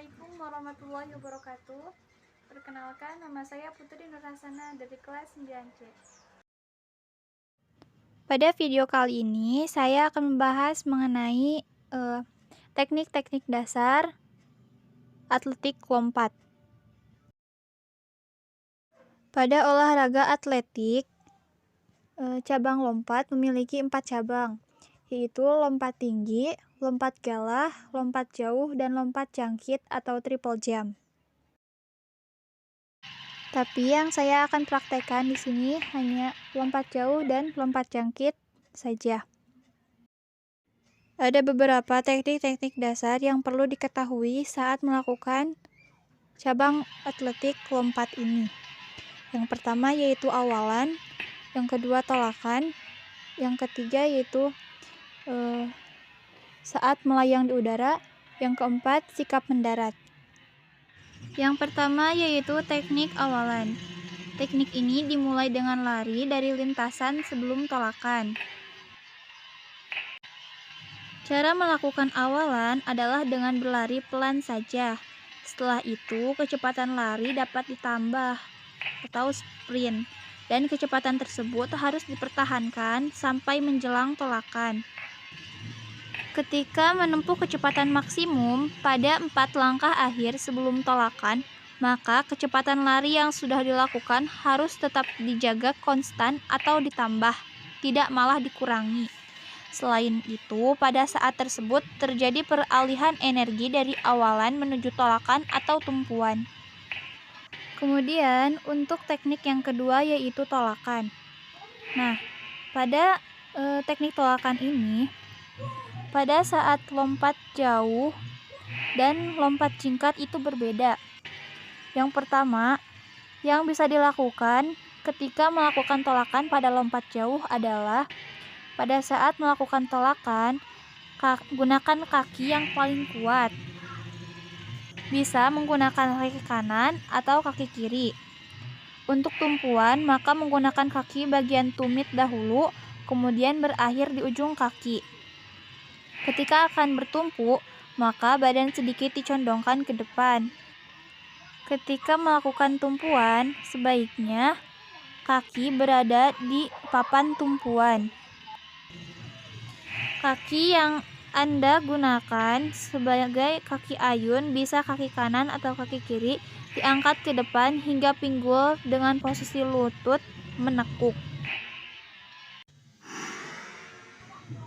Assalamualaikum warahmatullahi wabarakatuh. Perkenalkan, nama saya Putri Nurhasana dari kelas 9C. Pada video kali ini, saya akan membahas mengenai teknik-teknik dasar atletik lompat. Pada olahraga atletik, cabang lompat memiliki 4 cabang, yaitu lompat tinggi, lompat galah, lompat jauh, dan lompat jangkit atau triple jump. Tapi yang saya akan praktekkan di sini hanya lompat jauh dan lompat jangkit saja. Ada beberapa teknik-teknik dasar yang perlu diketahui saat melakukan cabang atletik lompat ini. Yang pertama yaitu awalan, yang kedua tolakan, yang ketiga yaitu saat melayang di udara, yang keempat sikap mendarat. Yang pertama yaitu teknik awalan. Teknik ini dimulai dengan lari dari lintasan sebelum tolakan. Cara melakukan awalan adalah dengan berlari pelan saja. Setelah itu, kecepatan lari dapat ditambah atau sprint, dan kecepatan tersebut harus dipertahankan sampai menjelang tolakan. Ketika menempuh kecepatan maksimum pada 4 langkah akhir sebelum tolakan, maka kecepatan lari yang sudah dilakukan harus tetap dijaga konstan atau ditambah, tidak malah dikurangi. Selain itu, pada saat tersebut terjadi peralihan energi dari awalan menuju tolakan atau tumpuan. Kemudian, untuk teknik yang kedua yaitu tolakan. Nah, pada teknik tolakan ini, pada saat lompat jauh dan lompat singkat itu berbeda. Yang pertama, yang bisa dilakukan ketika melakukan tolakan pada lompat jauh adalah pada saat melakukan tolakan, gunakan kaki yang paling kuat. Bisa menggunakan kaki kanan atau kaki kiri. Untuk tumpuan, maka menggunakan kaki bagian tumit dahulu, kemudian berakhir di ujung kaki. Ketika akan bertumpu, maka badan sedikit dicondongkan ke depan. Ketika melakukan tumpuan, sebaiknya kaki berada di papan tumpuan. Kaki yang Anda gunakan sebagai kaki ayun bisa kaki kanan atau kaki kiri diangkat ke depan hingga pinggul dengan posisi lutut menekuk.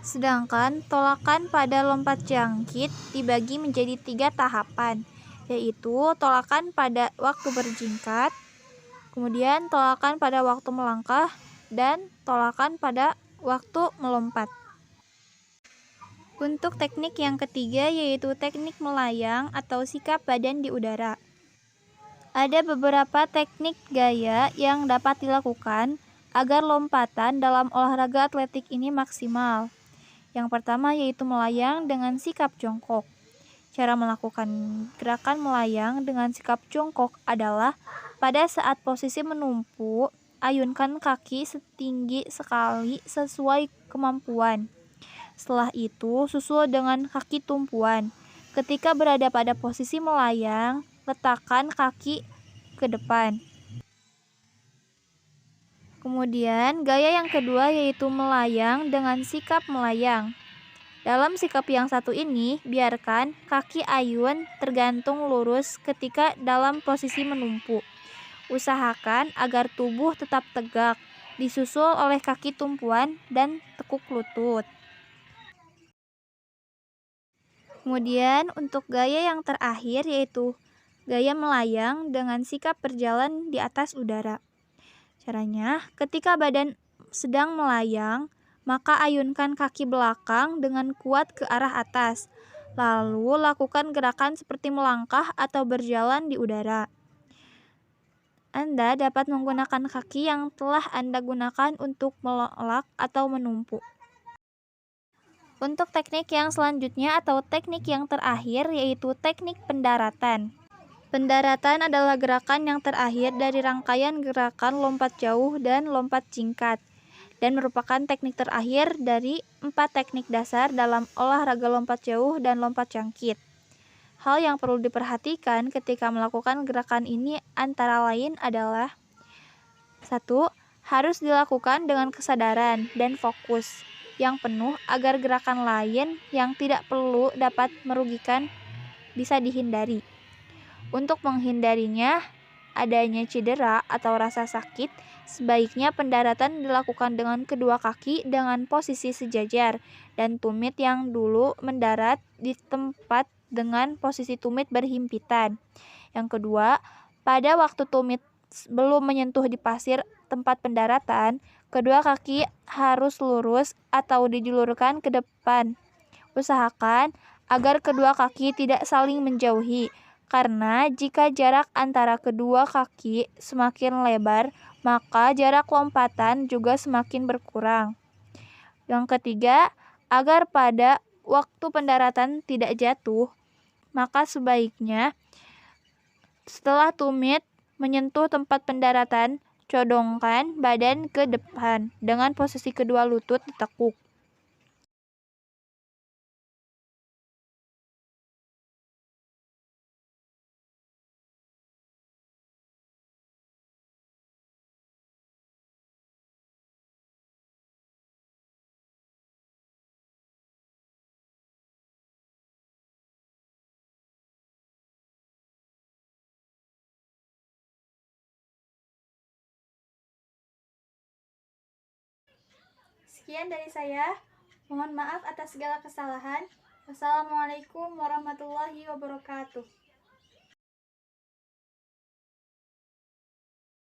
Sedangkan tolakan pada lompat jangkit dibagi menjadi 3 tahapan, yaitu tolakan pada waktu berjingkat, kemudian tolakan pada waktu melangkah, dan tolakan pada waktu melompat. Untuk teknik yang ketiga yaitu teknik melayang atau sikap badan di udara. Ada beberapa teknik gaya yang dapat dilakukan agar lompatan dalam olahraga atletik ini maksimal. Yang pertama yaitu melayang dengan sikap jongkok. Cara melakukan gerakan melayang dengan sikap jongkok adalah pada saat posisi menumpu, ayunkan kaki setinggi sekali sesuai kemampuan. Setelah itu, susul dengan kaki tumpuan. Ketika berada pada posisi melayang, letakkan kaki ke depan. Kemudian, gaya yang kedua yaitu melayang dengan sikap melayang. Dalam sikap yang satu ini, biarkan kaki ayun tergantung lurus ketika dalam posisi menumpu. Usahakan agar tubuh tetap tegak, disusul oleh kaki tumpuan dan tekuk lutut. Kemudian untuk gaya yang terakhir yaitu gaya melayang dengan sikap berjalan di atas udara. Caranya, ketika badan sedang melayang, maka ayunkan kaki belakang dengan kuat ke arah atas. Lalu lakukan gerakan seperti melangkah atau berjalan di udara. Anda dapat menggunakan kaki yang telah Anda gunakan untuk melolak atau menumpu. Untuk teknik yang selanjutnya atau teknik yang terakhir yaitu teknik pendaratan. Pendaratan adalah gerakan yang terakhir dari rangkaian gerakan lompat jauh dan lompat singkat, dan merupakan teknik terakhir dari 4 teknik dasar dalam olahraga lompat jauh dan lompat jangkit. Hal yang perlu diperhatikan ketika melakukan gerakan ini antara lain adalah: 1. Harus dilakukan dengan kesadaran dan fokus yang penuh agar gerakan lain yang tidak perlu dapat merugikan bisa dihindari. Untuk menghindarinya adanya cedera atau rasa sakit, sebaiknya pendaratan dilakukan dengan kedua kaki dengan posisi sejajar dan tumit yang dulu mendarat di tempat dengan posisi tumit berhimpitan. Yang kedua, pada waktu tumit belum menyentuh di pasir tempat pendaratan, kedua kaki harus lurus atau dijulurkan ke depan. Usahakan agar kedua kaki tidak saling menjauhi, karena jika jarak antara kedua kaki semakin lebar, maka jarak lompatan juga semakin berkurang. Yang ketiga, agar pada waktu pendaratan tidak jatuh, maka sebaiknya setelah tumit menyentuh tempat pendaratan, codongkan badan ke depan dengan posisi kedua lutut ditekuk. Sekian dari saya. Mohon maaf atas segala kesalahan. Wassalamualaikum warahmatullahi wabarakatuh.